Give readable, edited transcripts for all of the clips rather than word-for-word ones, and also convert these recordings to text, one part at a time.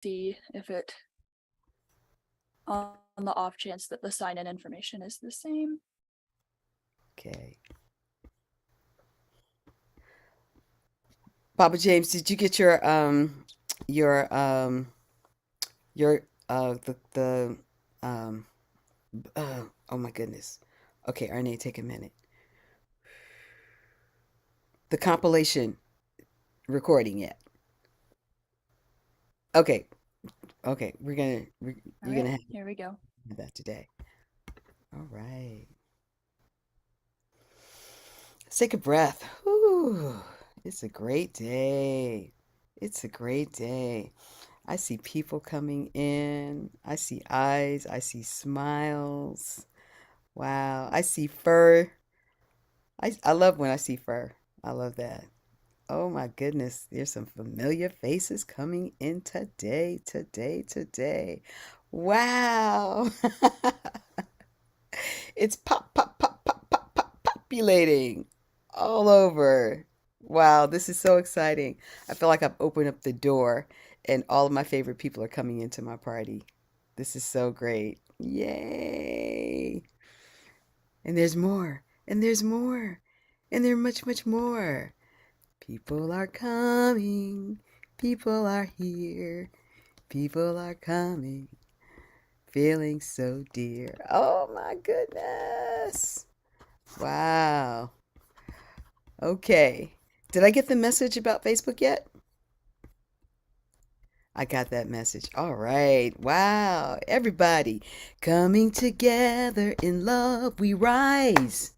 see if it, on the off chance that the sign-in information is the same. Okay. Papa James, did you get your the um oh my goodness. Okay, Arne, take a minute. The compilation recording yet? Okay, okay, All you're right, gonna have here we go. that today. All right. Let's take a breath. Whew. It's a great day. It's a great day. I see people coming in. I see eyes. I see smiles. Wow. I see fur. I love when I see fur. I love that. Oh my goodness. There's some familiar faces coming in today, today, today. Wow. It's populating all over. Wow, this is so exciting. I feel like I've opened up the door and all of my favorite people are coming into my party. This is so great. Yay. And there's more. And there's more. And there's much, much more. People are coming. People are here. People are coming. Feeling so dear. Oh my goodness. Wow. Okay. Did I get the message about Facebook yet? I got that message. All right. Wow. Everybody coming together in love we rise.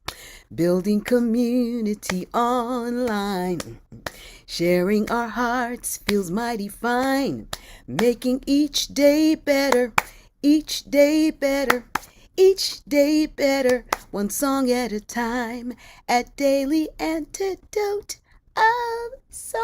Building community online. Sharing our hearts feels mighty fine. Making each day better. Each day better. Each day better. One song at a time. At Daily Antidote of Song.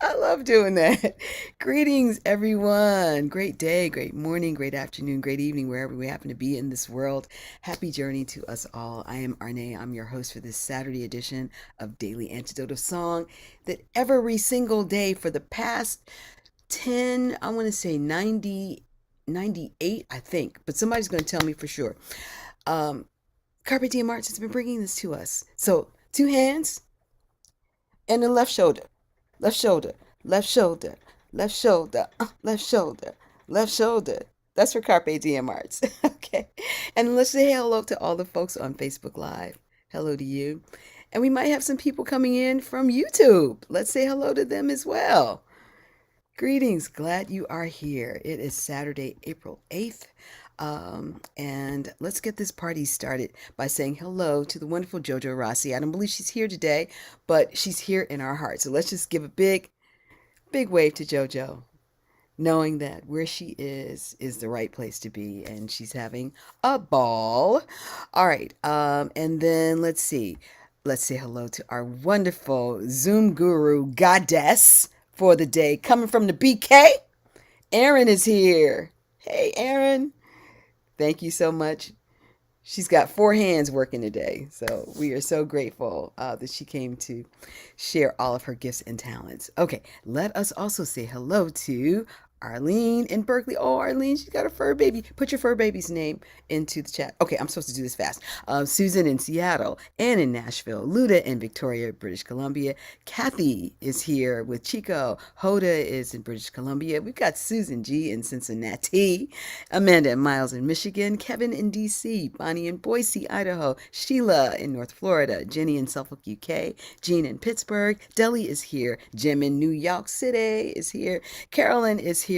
I love doing that. Greetings, everyone. Great day, great morning, great afternoon, great evening, wherever we happen to be in this world. Happy journey to us all. I am Arne. I'm your host for this Saturday edition of Daily Antidote of Song. That every single day for the past 10, I want to say 90, 98, I think, but somebody's going to tell me for sure. Carpe Diem Arts has been bringing this to us. So, two hands and the left shoulder, left shoulder, left shoulder, left shoulder, left shoulder, left shoulder. That's for Carpe Diem Arts. Okay. And let's say hello to all the folks on Facebook Live. Hello to you. And we might have some people coming in from YouTube. Let's say hello to them as well. Greetings, glad you are here. It is Saturday, April 8th. And let's get this party started by saying hello to the wonderful JoJo Rossi. I don't believe she's here today, but she's here in our hearts. So let's just give a big, big wave to JoJo, knowing that where she is the right place to be, and she's having a ball. All right. And then let's see. Let's say hello to our wonderful Zoom guru goddess for the day, coming from the BK. Erin is here. Hey, Erin. Thank you so much. She's got four hands working today. So we are so grateful that she came to share all of her gifts and talents. Okay, let us also say hello to Arlene in Berkeley. Oh, Arlene, she's got a fur baby. Put your fur baby's name into the chat. Okay, I'm supposed to do this fast. Susan in Seattle, Ann in Nashville, Luda in Victoria, British Columbia. Kathy is here with Chico. Hoda is in British Columbia. We've got Susan G in Cincinnati, Amanda and Miles in Michigan, Kevin in DC, Bonnie in Boise, Idaho, Sheila in North Florida, Jenny in Suffolk, UK, Jean in Pittsburgh, Deli is here, Jim in New York City is here, Carolyn is here,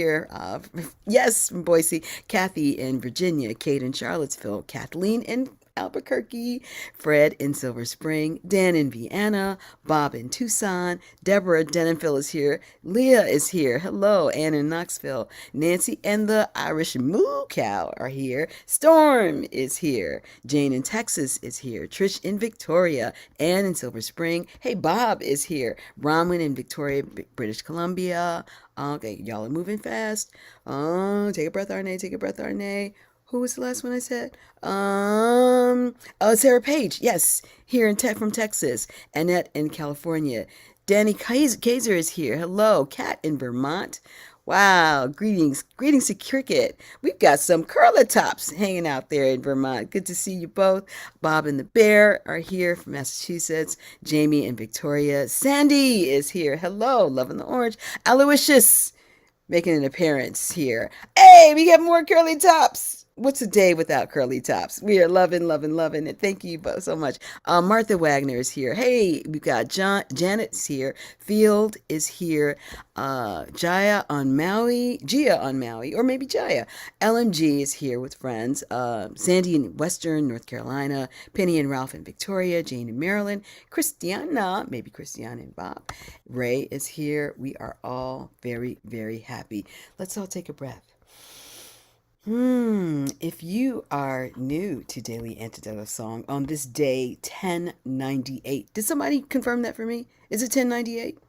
yes, from Boise, Kathy in Virginia, Kate in Charlottesville, Kathleen in Albuquerque, Fred in Silver Spring, Dan in Vienna, Bob in Tucson, Deborah Denonville is here, Leah is here, hello, Ann in Knoxville, Nancy and the Irish Moo Cow are here, Storm is here, Jane in Texas is here, Trish in Victoria, Ann in Silver Spring, hey, Bob is here, Bronwyn in Victoria, British Columbia. Okay, y'all are moving fast. Oh, take a breath, Arne, take a breath, Arne. Who was the last one I said? Sarah Page, yes, here in from Texas. Annette in California. Danny Kaiser is here. Hello, Kat in Vermont. Wow, greetings to Cricket. We've got some curly tops hanging out there in Vermont. Good to see you both. Bob and the Bear are here from Massachusetts. Jamie and Victoria. Sandy is here. Hello, loving the orange. Aloysius making an appearance here. Hey, we got more curly tops. What's a day without curly tops? We are loving, loving, loving it. Thank you both so much. Martha Wagner is here. Hey, we've got Janet's here. Field is here. Gia on Maui, or maybe Jaya. LMG is here with friends. Sandy in Western North Carolina. Penny and Ralph in Victoria. Jane in Maryland. Christiana, maybe Christiana and Bob. Ray is here. We are all very, very happy. Let's all take a breath. If you are new to Daily Antidote of Song on this day 1098, did somebody confirm that for me? Is it 1098?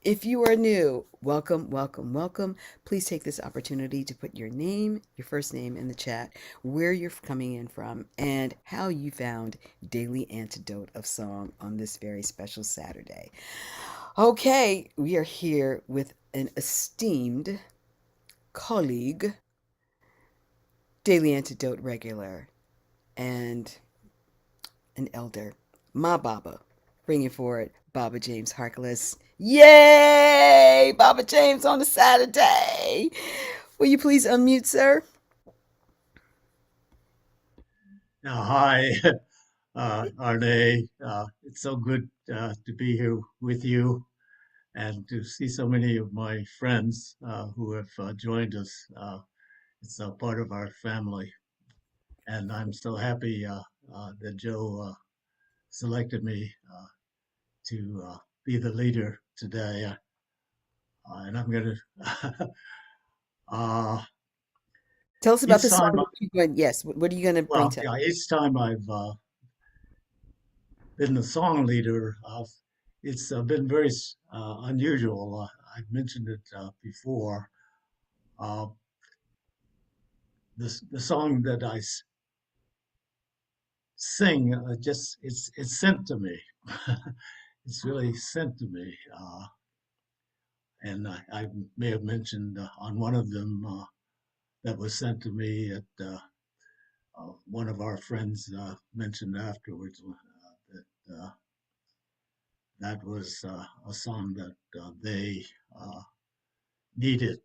If you are new, welcome, welcome, welcome. Please take this opportunity to put your name, your first name in the chat, where you're coming in from, and how you found Daily Antidote of Song on this very special Saturday. Okay, we are here with an esteemed colleague, Daily Antidote regular, and an elder, my Baba, bringing forward Baba James Harkless. Yay! Baba James on a Saturday. Will you please unmute, sir? Hi, Arne. It's so good to be here with you and to see so many of my friends who have joined us. It's a part of our family, and I'm so happy that Joe selected me to be the leader today. And I'm going to, uh, Tell us about each the song time, that you're going. Yes, what are you going to bring well, to us? yeah, each time I've been the song leader, it's been very unusual. I've mentioned it before. Uh, the song that sing, just it's sent to me. It's really sent to me, and I may have mentioned on one of them that was sent to me at one of our friends mentioned afterwards that that was a song that they needed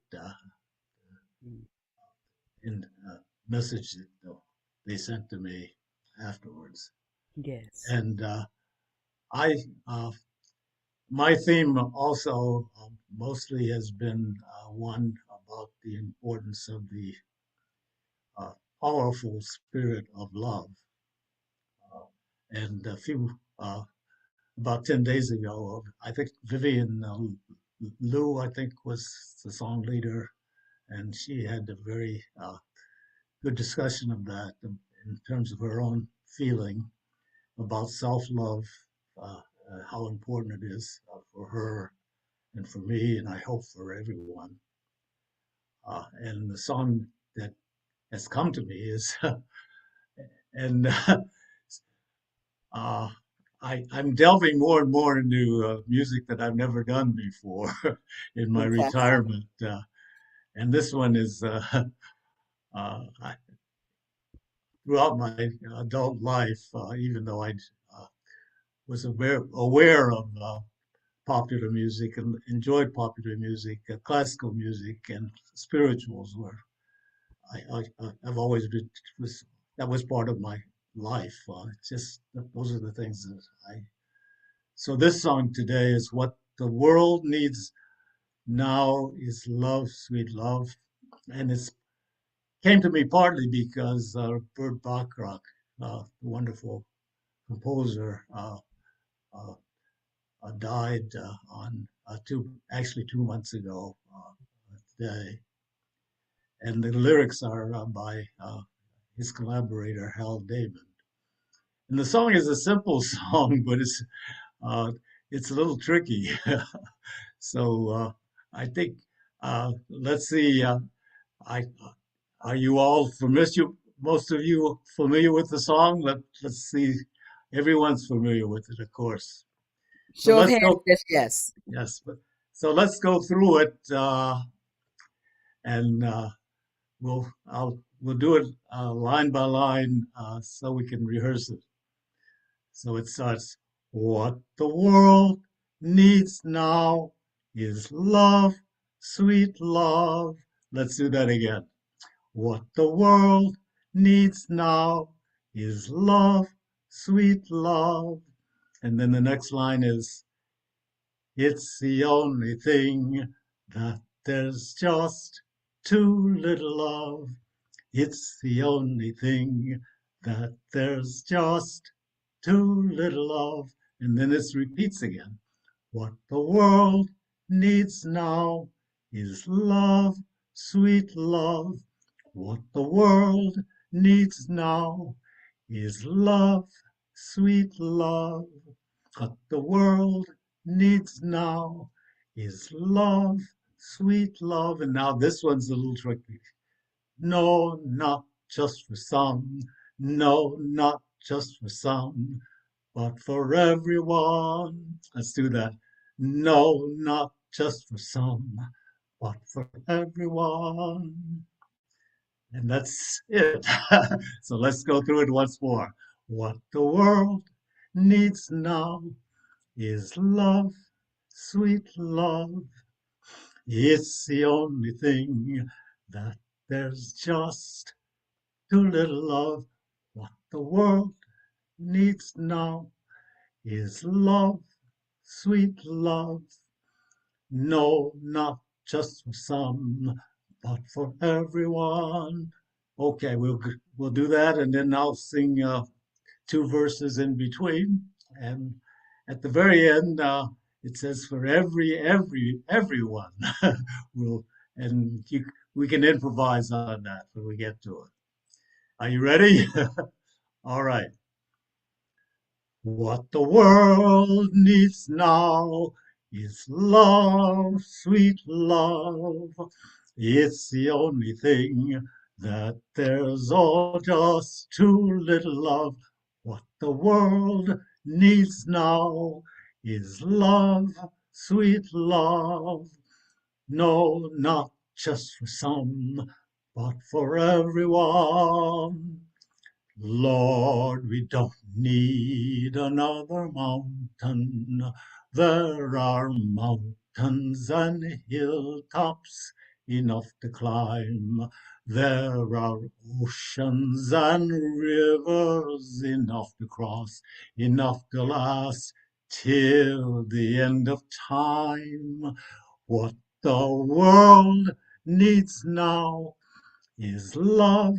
in a message that they sent to me afterwards. Yes. And I, my theme also mostly has been one about the importance of the uh, powerful spirit of love. Uh, and a few, about 10 days ago, I think Vivian Liu, I think, was the song leader, and she had a very good discussion of that in terms of her own feeling about self-love, how important it is for her and for me, and I hope for everyone. And the song that has come to me is, and uh, I'm delving more and more into music that I've never done before in my Fantastic. retirement. And this one is throughout my adult life, even though I was aware of popular music and enjoyed popular music, classical music, and spirituals were I've always been was that was part of my life. Just those are the things that I. So this song today is what the world needs now is love, sweet love, and it's came to me partly because Burt Bacharach, the wonderful composer, uh, died on actually 2 months ago today, and the lyrics are by his collaborator Hal David. And the song is a simple song, but uh, it's a little tricky. So I think let's see. I are you all familiar? Most of you familiar with the song? Let's see. Everyone's familiar with it, of course. So Show of let's hands, go. yes, yes. Yes, but so let's go through it, and we'll do it line by line, so we can rehearse it. So it starts, what the world needs now is love, sweet love. Let's do that again. What the world needs now is love, sweet love. And then the next line is, it's the only thing that there's just too little of. It's the only thing that there's just too little of. And then it repeats again. What the world needs now is love, sweet love. What the world needs now is love, sweet love. What the world needs now is love, sweet love. And now this one's a little tricky. No, not just for some. No, not just for some, but for everyone. Let's do that. No, not just for some, but for everyone. And that's it. So let's go through it once more. What the world needs now is love, sweet love. It's the only thing that there's just too little of. What the world needs now is love, sweet love. No, not just for some, but for everyone. Okay, we'll do that, and then I'll sing two verses in between, and at the very end, it says for everyone. we'll and we can improvise on that when we get to it. Are you ready? All right. What the world needs now is love, sweet love. It's the only thing that there's all just too little of. What the world needs now is love, sweet love. No, not just for some, but for everyone. Lord, we don't need another mountain. There are mountains and hilltops enough to climb. There are oceans and rivers enough to cross, enough to last till the end of time. What the world needs now is love,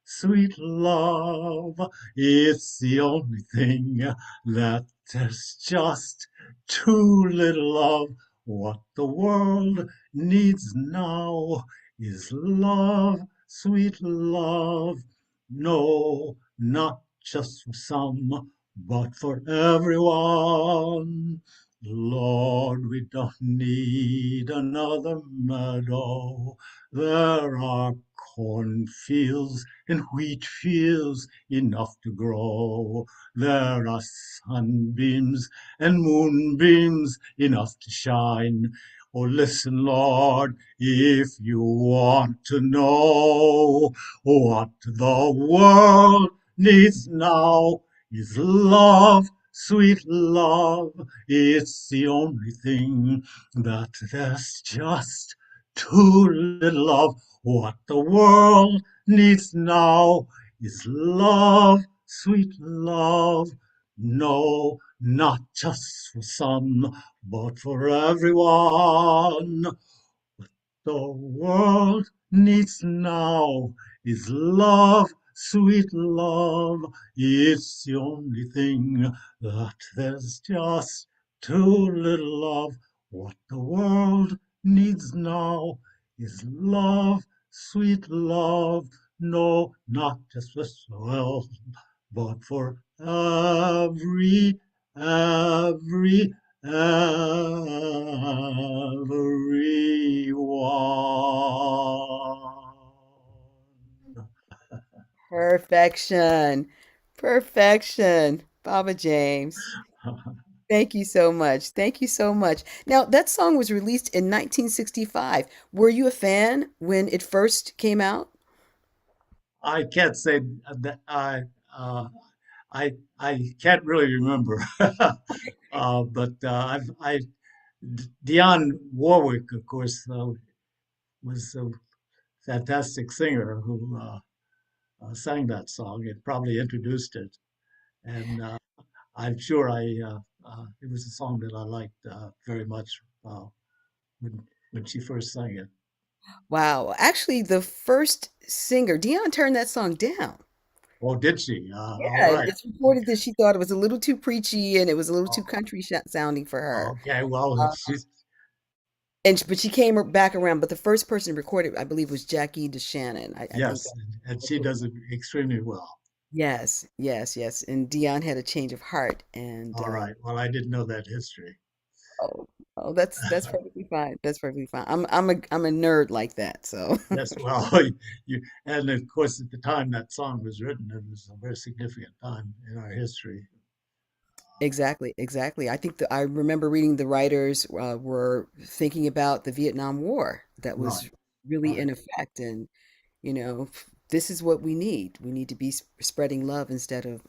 sweet love. It's the only thing that there's just too little of. What the world needs now is love, sweet love. No, not just for some, but for everyone. Lord, we don't need another meadow. There are cornfields and wheat fields enough to grow. There are sunbeams and moonbeams enough to shine. Oh, listen, Lord, if you want to know what the world needs now is love, sweet love. It's the only thing that there's just too little of. What the world needs now is love, sweet love. No, not just for some, but for everyone. The world needs now is love, sweet love. It's the only thing that there's just too little of. What the world needs now is love, sweet love. No, not just for self, but for every, everyone. Perfection. Perfection. Baba James. Thank you so much. Thank you so much. Now, that song was released in 1965. Were you a fan when it first came out? I can't say that uh, I can't really remember, but Dionne Warwick, of course, was a fantastic singer who sang that song. It probably introduced it, and I'm sure it was a song that I liked very much when she first sang it. Wow. Actually, the first singer, Dion turned that song down. Oh, did she? All Yeah, right. it's reported that she thought it was a little too preachy and it was a little too Oh, country sounding for her. okay. Well, Uh, but she came back around. But the first person to record it, I believe, was Jackie DeShannon. I think yes, and that's she what. does it extremely well. Yes, yes, yes. And Dion had a change of heart, and All right. Well, I didn't know that history. oh, oh, that's perfectly fine. That's perfectly fine. I'm a nerd like that, so. Yes, well, and of course, at the time that song was written, it was a very significant time in our history. Exactly, exactly. I think I remember reading the writers were thinking about the Vietnam War that Right, was really right. in effect, and this is what we need. We need to be spreading love instead of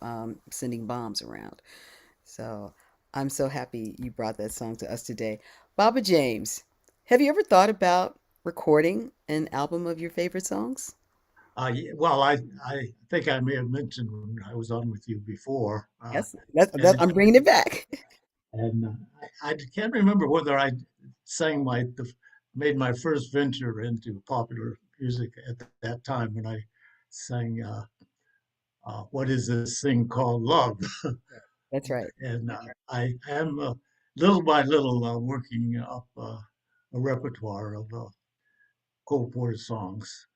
sending bombs around. So I'm so happy you brought that song to us today. Baba James, have you ever thought about recording an album of your favorite songs? Well, I think I may have mentioned when I was on with you before, Yes, and I'm bringing it back. and I can't remember whether I sang made my first venture into popular music at that time when I sang "What Is This Thing Called Love," That's right. and I am little by little working up a repertoire of Cole Porter songs,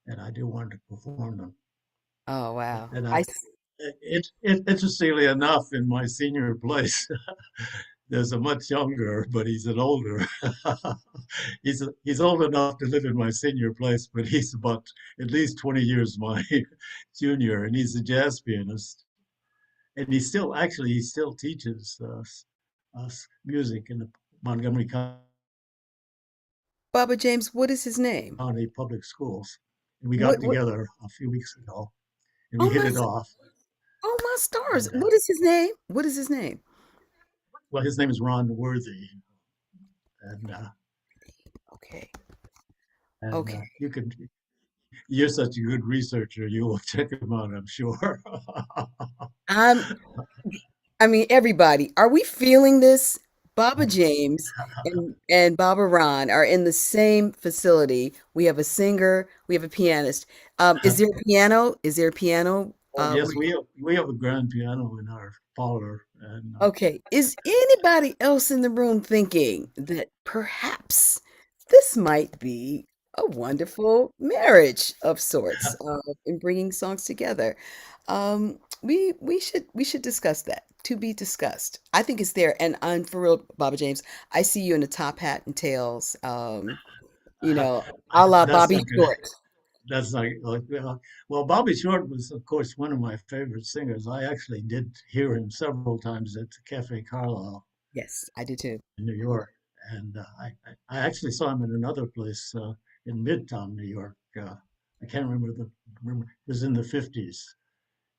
and I do want to perform them. Oh, wow. And I interestingly enough, in my senior place, there's a much younger, but he's an older. He's old enough to live in my senior place, but he's about at least 20 years my junior, and he's a jazz pianist. And he still teaches us music in the Montgomery Baba James, what is his name? County Public Schools. And we got What together a few weeks ago, and we oh hit my it off. oh my stars. And What is his name? What is his name? well, his name is Ron Worthy, and Okay. Okay. you can. You're such a good researcher. You will check him out, I'm sure. I'm I mean, everybody, are we feeling this? Baba James and Baba Ron are in the same facility. We have a singer, we have a pianist. Is there a piano? Is there a piano? Oh yes, we have a grand piano in our parlor, and Okay. Is anybody else in the room thinking that perhaps this might be a wonderful marriage of sorts, in bringing songs together? We should discuss that. To be discussed. I think it's there. And for real, Baba James, I see you in a top hat and tails, you know, a la that's Bobby not good. Short. That's like well, Bobby Short was, of course, one of my favorite singers. I actually did hear him several times at the Cafe Carlyle Yes, I do too. in New York, and I actually saw him in another place in Midtown New York. I can't remember. It was in the '50s,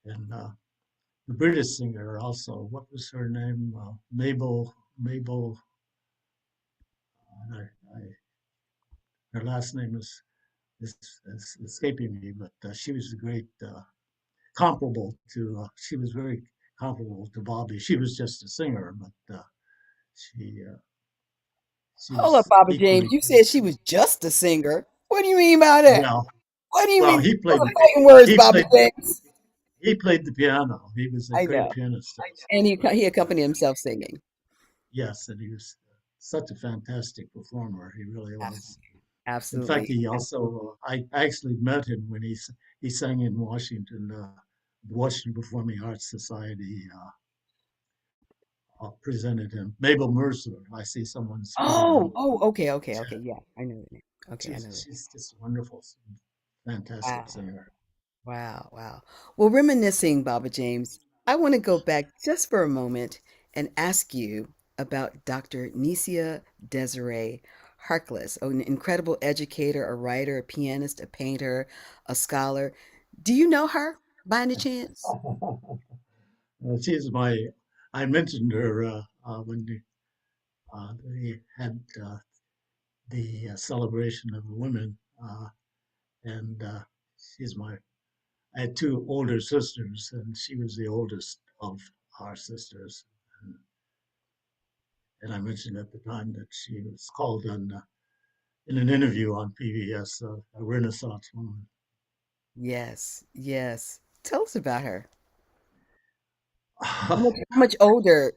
and the British singer also. What was her name? Mabel. I, her last name is escaping me, but she was a great comparable to. She was very comparable to Bobby. She was just a singer, but she she Hold up, was Baba James. equally. You said she was just a singer. What do you mean by that? Well, What do you well, mean? Those are fighting words, he Baba played James. he played the piano. He was a I great know. pianist. And he accompanied himself singing. Yes, and he was such a fantastic performer. He really was. Absolutely. In fact, Absolutely. he also I actually met him when he sang in Washington. Washington Performing Arts Society presented him. Mabel Mercer. I see someone's pointing Oh, out. oh, okay, okay, okay. Yeah, I know the name. Okay, I know that. She's just a wonderful, fantastic Wow. singer. Wow, wow. Well, reminiscing, Baba James, I want to go back just for a moment and ask you about Dr. Nisia Desiree Harkless, an incredible educator, a writer, a pianist, a painter, a scholar. Do you know her by any chance? She's my. I mentioned her when they had the celebration of women, and she's my. I had two older sisters, and she was the oldest of our sisters. And, and I mentioned at the time that she was called on in an interview on PBS, a Renaissance woman. Yes, yes. Tell us about her. How much older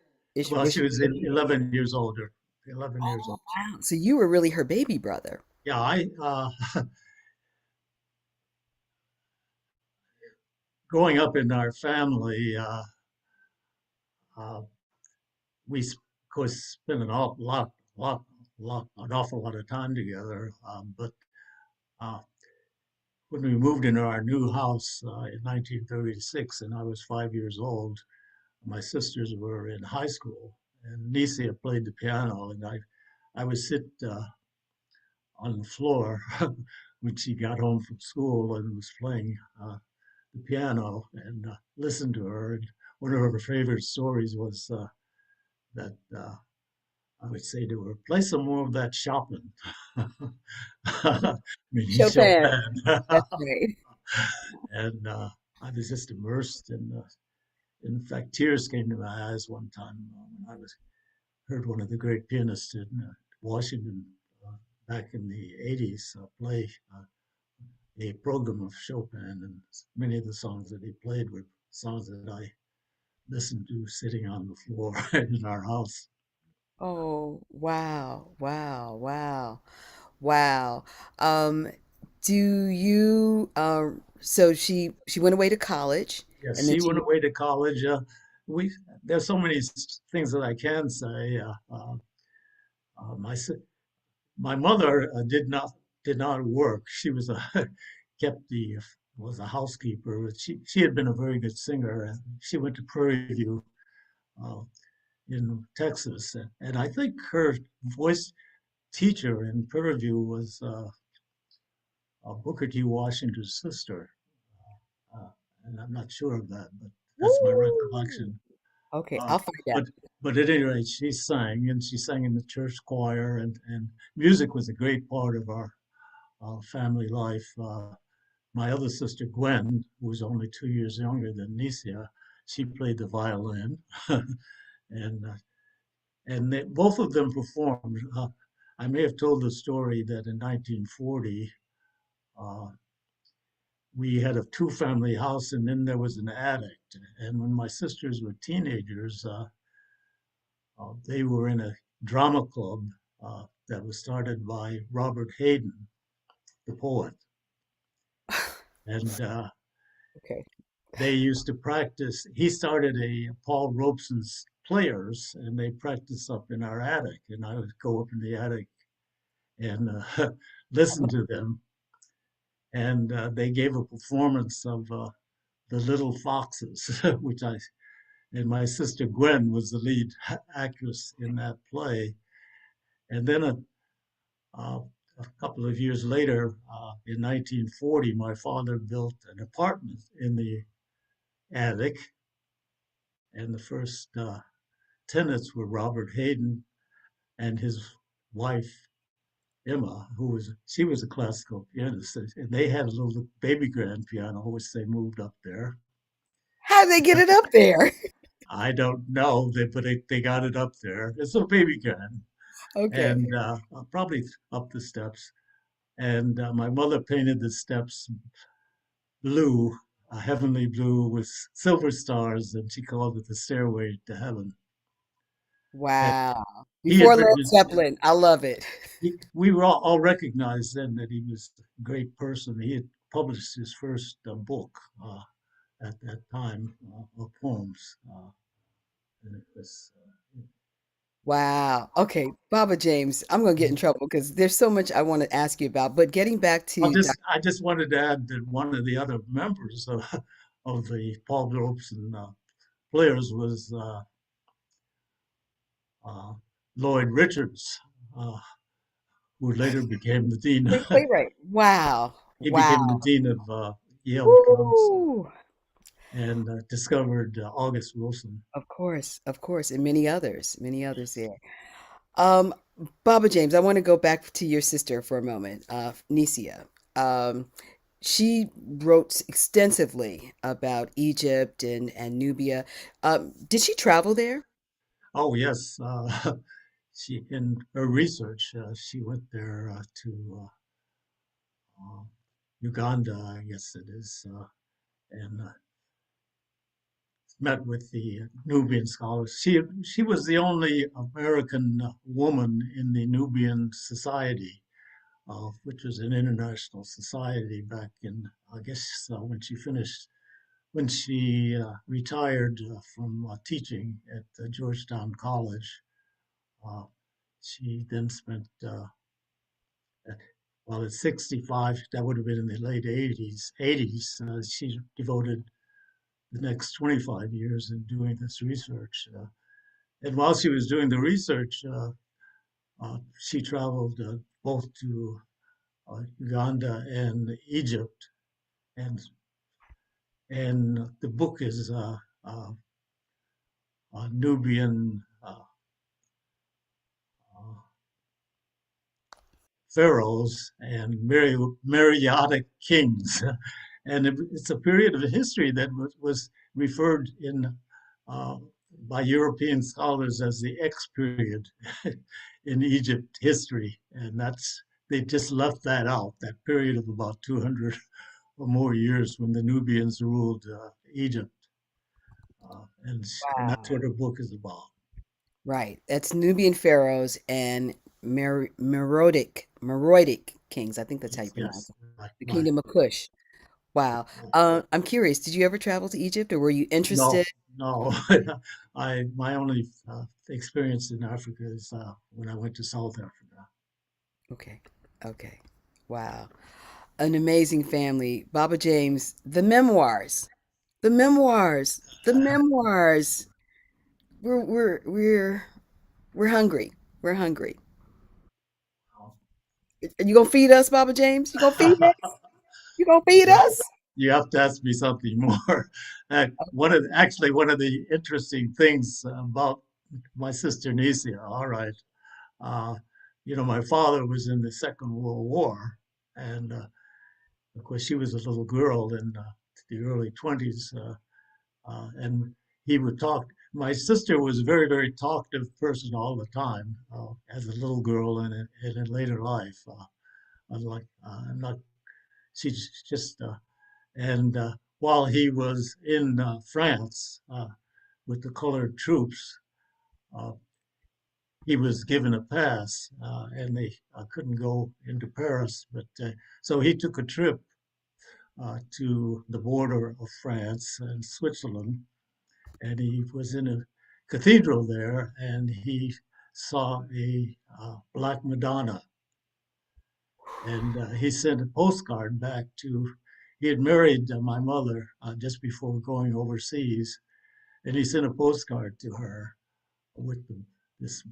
Well, was she she? was 11 years older. 11 years Oh, old. wow. So you were really her baby brother. Yeah, I growing up in our family, uh, we of course spent an awful an awful lot of time together. But uh, when we moved into our new house in 1936, and I was 5 years old, my sisters were in high school, and Nicia played the piano, and I would sit on the floor when she got home from school and was playing the piano and listen to her. And one of her favorite stories was that I would say to her, play some more of that Chopin, meaning Chopin. Chopin. That's right. And I was just immersed in fact, tears came to my eyes one time when I was heard one of the great pianists in Washington uh, back in the 80s play a program of Chopin, and many of the songs that he played were songs that I listened to sitting on the floor in our house. Oh, wow, wow, wow, wow. Um, do you so she went away to college Yes, and then she went she away to college. We There's so many things that I can say. Uh, my si- my mother did not work. She was a kept the was a housekeeper. But she had been a very good singer, and she went to Prairie View uh, in Texas, and I think her voice teacher in Prairie View was Booker T. Washington's sister, uh, and I'm not sure of that, but that's my Woo! recollection. Okay, Uh, I'll find out. but at any rate, she sang, and she sang in the church choir, and music was a great part of our family life. My other sister Gwen, who was only 2 years younger than Nicia, she played the violin, and both of them performed. I may have told the story that in 1940 uh, we had a two-family house, and then there was an attic. And when my sisters were teenagers, they were in a drama club that was started by Robert Hayden, the poet, and Okay. they used to practice. He started a Paul Robeson's Players, and they practiced up in our attic, and I would go up in the attic and listen to them. And they gave a performance of the Little Foxes, which I and my sister Gwen was the lead actress in that play. And then uh, a couple of years later, in 1940, my father built an apartment in the attic, and the first tenants were Robert Hayden and his wife Emma, she was a classical pianist, and they had a little baby grand piano which they moved up there. How did they get it up there? I don't know, but they got it up there. It's a baby grand, Okay. and probably up the steps. And my mother painted the steps blue, a heavenly blue with silver stars, and she called it the Stairway to Heaven. And Wow. he had Before Led written, Zeppelin. I love it. we were all recognized then that he was a great person. He had published his first book at that time of poems. And it was, Wow. Okay, Baba James, I'm gonna get in trouble because there's so much I want to ask you about. But getting back to I just wanted to add that one of the other members of the Paul Robeson Players was uh, Lloyd Richards, uh, who later became the dean. Great playwright. Wow. He Wow. became the dean of Yale Council Woo! and discovered August Wilson. Of course, and many others there. Um, Baba James, I want to go back to your sister for a moment, Nisia. Um, she wrote extensively about Egypt and Nubia. Did she travel there? Oh yes, she in her research she went there to uh, Uganda, I guess it is, and met with the Nubian scholars. She was the only American woman in the Nubian Society, which was an international society back in, I guess, when she retired from teaching at Georgetown College. Uh, she then spent, well, at 65, that would have been in the late 80s, she devoted the next 25 years in doing this research. And while she was doing the research, she traveled both to Uganda and Egypt, and the book is Nubian uh, pharaohs and Meroitic kings, and it's a period of history that was referred in uh, by European scholars as the X period in Egypt history, and that's they just left that out, that period of about 200 or more years when the Nubians ruled Egypt, and that's Wow. what her book is about. Right. That's Nubian pharaohs and Meroitic kings. I think that's how you Yes, pronounce yes, it. right, The right. Kingdom of Kush. Wow. I'm curious, did you ever travel to Egypt or were you interested? No, no. My only experience in Africa is when I went to South Africa. Okay. Okay. Wow. An amazing family. Baba James, the memoirs. The memoirs. The memoirs. We're we're we're we're hungry. We're hungry. Are you gonna feed us, Baba James? You gonna feed us? You gonna feed Well, us? you have to ask me something more. Actually, one of the interesting things about my sister Nisia. All right, uh, my father was in the Second World War, and of course, she was a little girl in the early 20s, and he would talk. My sister was a very, very talkative person all the time, as a little girl and in later life. Unlike, not, she's just, and while he was in France with the colored troops, uh, he was given a pass, and they couldn't go into Paris. But so he took a trip to the border of France and Switzerland, and he was in a cathedral there, and he saw a Black Madonna, and he sent a postcard back to. He had married my mother just before going overseas, and he sent a postcard to her with this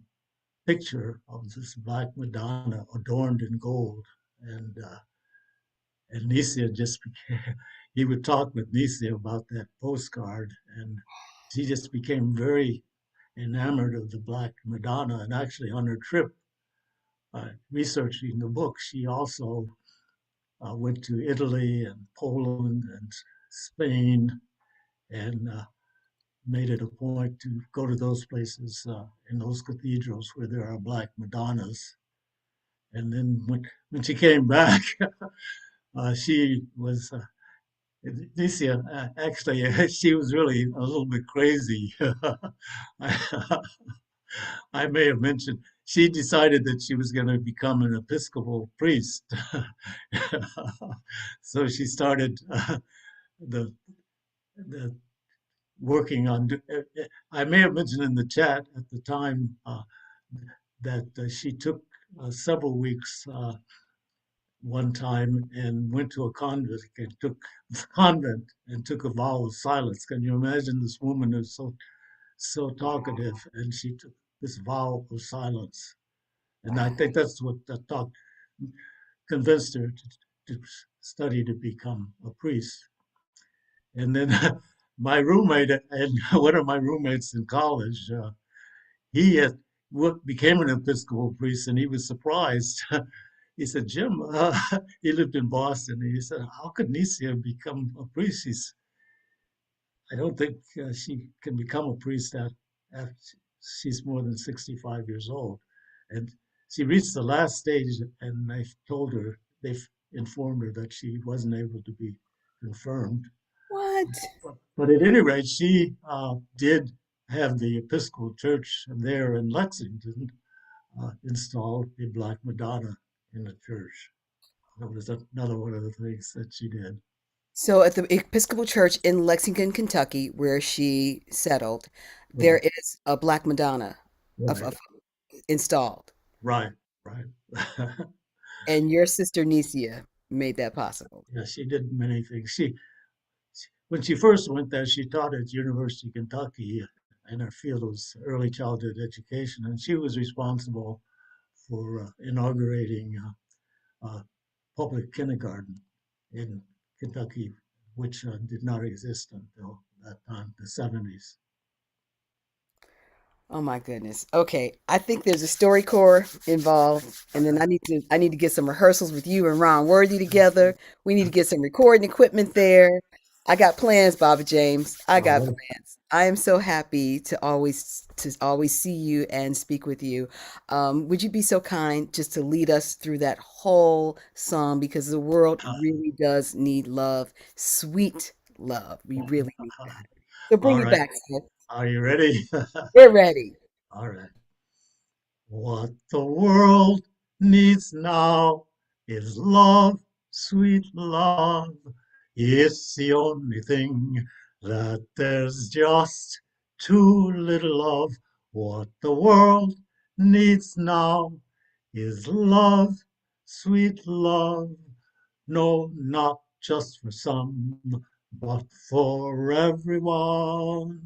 picture of this Black Madonna adorned in gold, and Nisia just became, he would talk with Nisia about that postcard, and she just became very enamored of the Black Madonna. And actually, on her trip, researching the book, she also went to Italy and Poland and Spain and made it a point to go to those places in those cathedrals where there are Black Madonnas. And then when she came back, she was Alicia, actually, she was really a little bit crazy. I, I may have mentioned she decided that she was going to become an Episcopal priest. So she started the the working on. I may have mentioned in the chat at the time that she took several weeks one time and went to a convent and took a vow of silence. Can you imagine this woman who's so talkative? And she took this vow of silence. And I think that's what that thought convinced her to study to become a priest. And then my roommate and one of my roommates in college, he had became an Episcopal priest, and he was surprised. He said, "Jim," he lived in Boston. And he said, "How could Nisia become a priest?" I don't think she can become a priest after she's more than 65 years old. And she reached the last stage, and they've informed her that she wasn't able to be confirmed. What? But at any rate, she did have the Episcopal Church there in Lexington install a Black Madonna in the church. That was another one of the things that she did. So at the Episcopal Church in Lexington, Kentucky, where she settled, there Right, is a Black Madonna right, of installed, right, right. and your sister Nicia made that possible. Yeah, she did many things. When she first went there, she taught at University of Kentucky in her field was early childhood education, and she was responsible for inaugurating public kindergarten in Kentucky, which did not exist until that time, the 70s. Oh my goodness. Okay, I think there's a story core involved, and then I need to get some rehearsals with you and Ron Worthy together. We need to get some recording equipment there. I got plans, Baba James. I got Oh, plans. I am so happy to always see you and speak with you. Would you be so kind just to lead us through that whole song because the world really does need love, sweet love. We really need that. So bring all it right. back, Sid. Are you ready? We're ready. All right. What the world needs now is love, sweet love. It's the only thing that there's just too little of. What the world needs now is love, sweet love. No, not just for some, but for everyone.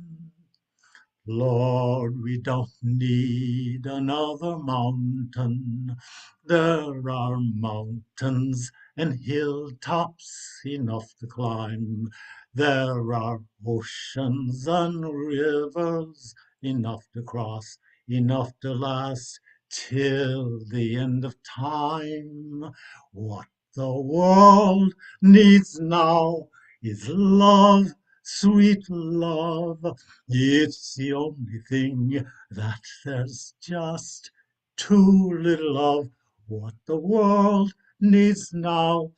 Lord, we don't need another mountain. There are mountains and hilltops enough to climb. There are oceans and rivers enough to cross, enough to last till the end of time. What the world needs now is love, sweet love. It's the only thing that there's just too little of. What the world needs now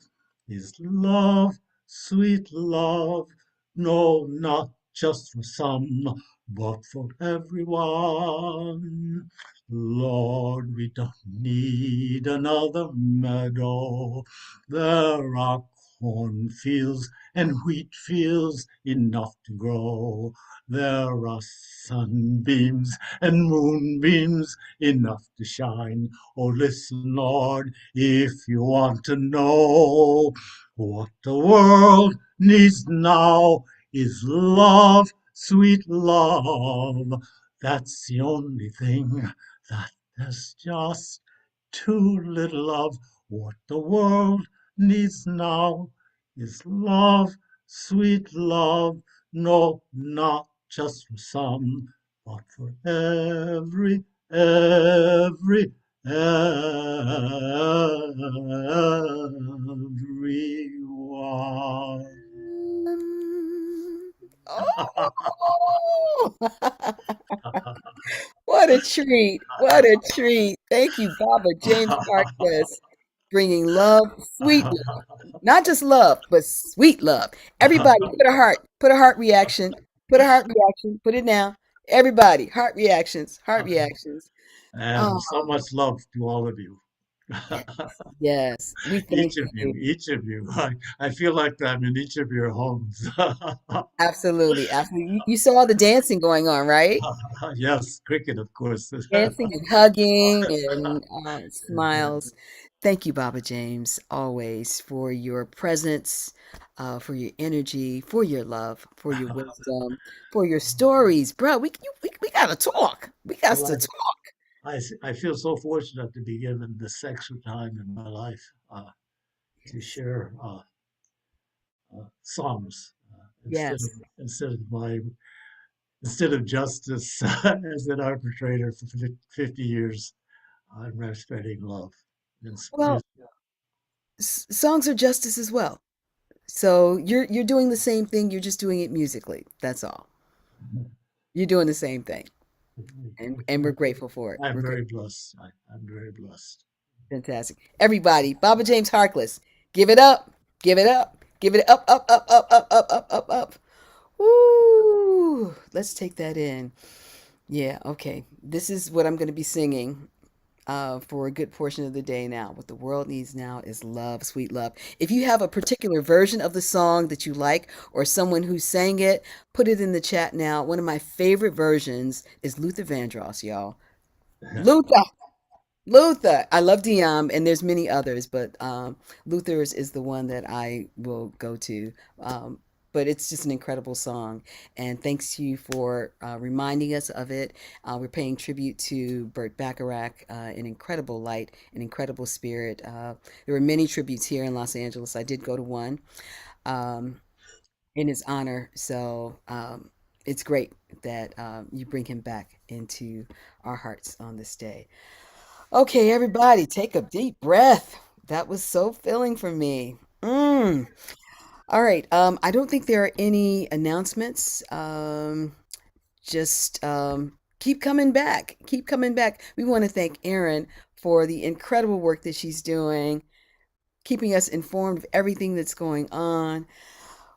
is love, sweet love. No, not just for some, but for everyone. Lord, we don't need another meadow. There are cornfields and wheat fields enough to grow. There are sunbeams and moonbeams enough to shine. Oh, listen, Lord, if you want to know what the world needs now is love, sweet love. That's the only thing that there's just too little of. What the world needs now is love, sweet love. No, not just for some, but for everyone. Oh, what a treat. What a treat. Thank you, Baba James Harkless, bringing love, sweet love. Not just love, but sweet love. Everybody, put a heart reaction, put a heart reaction, put it now. Everybody, heart reactions, heart reactions. And Oh, so much love to all of you. Yes. We thank you. Each of you. I feel like I'm in each of your homes. Absolutely. Absolutely. You saw the dancing going on, right? Yes, cricket, of course. Dancing and hugging and smiles. Thank you, Baba James, always for your presence, for your energy, for your love, for your wisdom, for your stories, bro. We gotta talk. We got Well, to talk. I feel so fortunate to be given this extra time in my life to Yes. share songs Yes. instead of my instead of justice as an arbitrator for 50 years. I'm spreading love and Well, music. songs are justice as well. So you're doing the same thing. You're just doing it musically. That's all. You're doing the same thing, and we're grateful for it. I'm We're very grateful. blessed. I'm very blessed. Fantastic. Everybody, Baba James Harkless, give it up. Give it up. Give it up, up, up, up, up, up, up, up, up. Woo! Let's take that in. Yeah, okay. This is what I'm going to be singing for a good portion of the day now. What the world needs now is love, sweet love. If you have a particular version of the song that you like or someone who sang it, put it in the chat now. One of my favorite versions is Luther Vandross, y'all. Luther! Luther. I love Dion, and there's many others, but Luther's is the one that I will go to. Um, but it's just an incredible song, and thanks to you for reminding us of it. We're paying tribute to Burt Bacharach, an incredible light, an incredible spirit. There were many tributes here in Los Angeles. I did go to one um, in his honor, so it's great that you bring him back into our hearts on this day. Okay, everybody, take a deep breath. That was so filling for me. All right. I don't think there are any announcements. Just keep coming back. Keep coming back. We want to thank Erin for the incredible work that she's doing, keeping us informed of everything that's going on.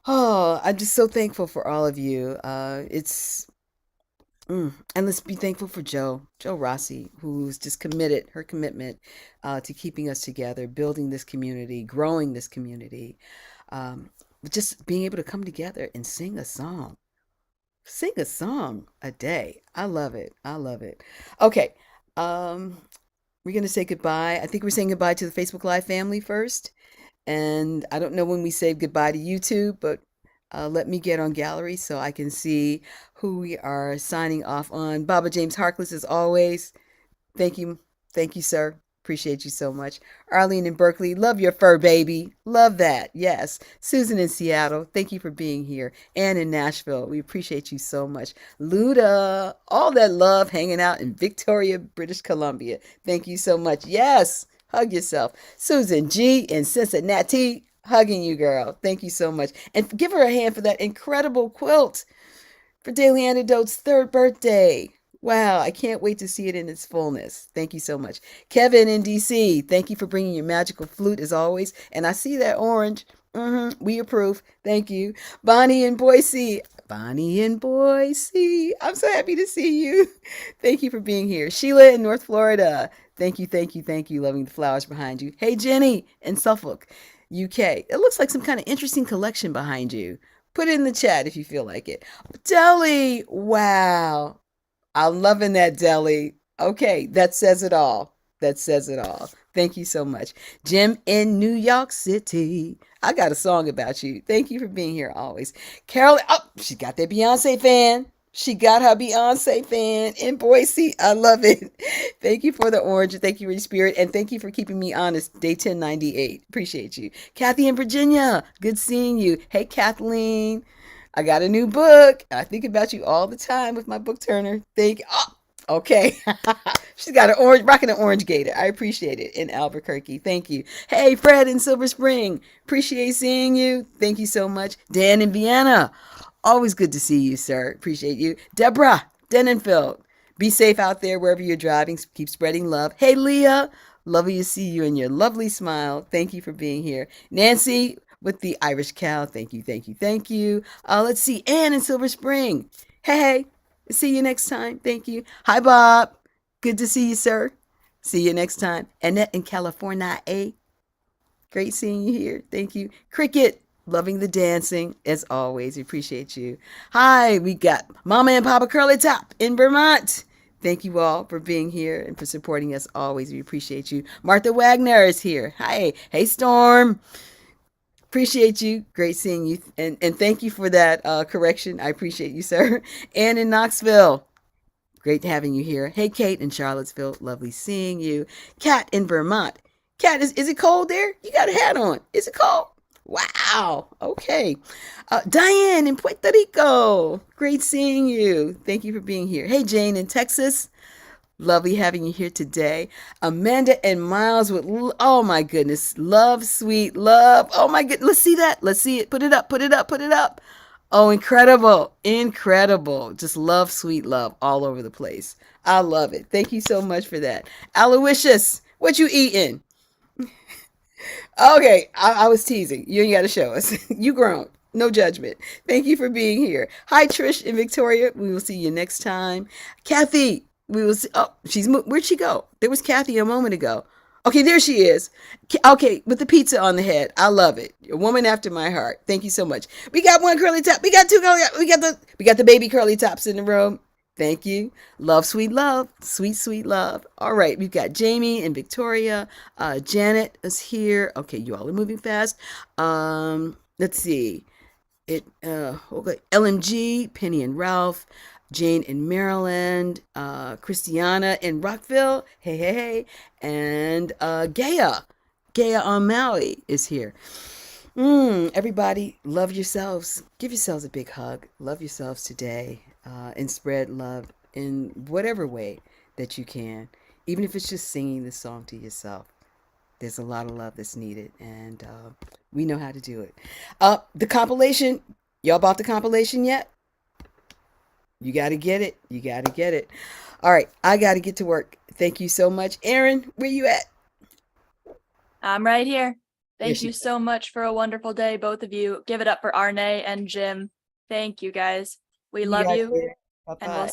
Oh, I'm just so thankful for all of you. And let's be thankful for Joe Rossi, who's just committed, her commitment to keeping us together, building this community, growing this community, just being able to come together and sing a song a day. I love it. I love it. Okay, um, we're gonna say goodbye. I think we're saying goodbye to the Facebook Live family first. And I don't know when we say goodbye to YouTube, but let me get on gallery so I can see who we are signing off on. Baba James Harkless, as always. Thank you. Thank you, sir. Appreciate you so much. Arlene in Berkeley, love your fur baby. Love that. Yes. Susan in Seattle, thank you for being here. Ann in Nashville, we appreciate you so much. Luda, all that love hanging out in Victoria, British Columbia. Thank you so much. Yes. Hug yourself. Susan G in Cincinnati, hugging you, girl. Thank you so much. And give her a hand for that incredible quilt for Daily Antidote's third birthday. Wow, I can't wait to see it in its fullness. Thank you so much. Kevin in DC, thank you for bringing your magical flute as always. And I see that orange. We approve. Thank you. Bonnie in Boise. Bonnie in Boise. I'm so happy to see you. Thank you for being here. Sheila in North Florida. Thank you, thank you, thank you. Loving the flowers behind you. Hey, Jenny in Suffolk, UK. It looks like some kind of interesting collection behind you. Put it in the chat if you feel like it. Deli, wow. I'm loving that, Deli. Okay, that says it all. That says it all. Thank you so much. Jim in New York City. I got a song about you. Thank you for being here always. Carol, oh, she got that Beyonce fan. She got her Beyonce fan in Boise. I love it. Thank you for the orange. Thank you for your spirit. And thank you for keeping me honest. Day 1098. Appreciate you. Kathy in Virginia. Good seeing you. Hey, Kathleen. I got a new book. I think about you all the time with my book turner. Oh, okay. She's got an orange, rocking an orange gator. I appreciate it in Albuquerque. Thank you. Hey, Fred in Silver Spring. Appreciate seeing you. Thank you so much. Dan in Vienna. Always good to see you, sir. Appreciate you. Deborah Denenfeld. Be safe out there wherever you're driving. Keep spreading love. Hey, Leah. Lovely to see you and your lovely smile. Thank you for being here. Nancy with the Irish cow. Thank you, thank you, thank you. Let's see. Ann in Silver Spring. Hey, see you next time. Thank you. Hi, Bob. Good to see you, sir. See you next time. Annette in California, eh? Great seeing you here. Thank you. Cricket, loving the dancing as always. We appreciate you. Hi, we got Mama and Papa Curly Top in Vermont. Thank you all for being here and for supporting us always. We appreciate you. Martha Wagner is here. Hi. Hey, Storm. Appreciate you. Great seeing you. And thank you for that correction. I appreciate you, sir. Ann in Knoxville. Great having you here. Hey, Kate in Charlottesville. Lovely seeing you. Kat in Vermont. Kat, is it cold there? You got a hat on. Is it cold? Wow. Okay. Diane in Puerto Rico. Great seeing you. Thank you for being here. Hey, Jane in Texas. Lovely having you here today. Amanda and Miles with, oh my goodness, love, sweet love. Oh my goodness. Let's see that. Let's see it. Put it up, put it up, put it up. Oh, incredible. Incredible. Just love, sweet love all over the place. I love it. Thank you so much for that. Aloysius, what you eating? Okay, I was teasing. You ain't got to show us. You grown. No judgment. Thank you for being here. Hi, Trish and Victoria. We will see you next time. Kathy, we will see. Oh, where'd she go? There was Kathy a moment ago. Okay, there she is. Okay, with the pizza on the head. I love it. A woman after my heart. Thank you so much. We got one curly top. We got two curly. We got the baby curly tops in the room. Thank you. Love, sweet love. Sweet, sweet love. All right, we've got Jamie and Victoria. Janet is here. Okay, you all are moving fast. Let's see. Okay. LMG, Penny and Ralph, Jane in Maryland, Christiana in Rockville, hey, and Gaia on Maui is here. Everybody, love yourselves. Give yourselves a big hug. Love yourselves today, and spread love in whatever way that you can, even if it's just singing this song to yourself. There's a lot of love that's needed, and we know how to do it. The compilation, y'all bought the compilation yet? You got to get it. You got to get it. All right, I got to get to work. Thank you so much. Erin, where you at? I'm right here. Thank Yes, you so much for a wonderful day, both of you. Give it up for Arne and Jim. Thank you, guys. We love you, and we'll Bye-bye. see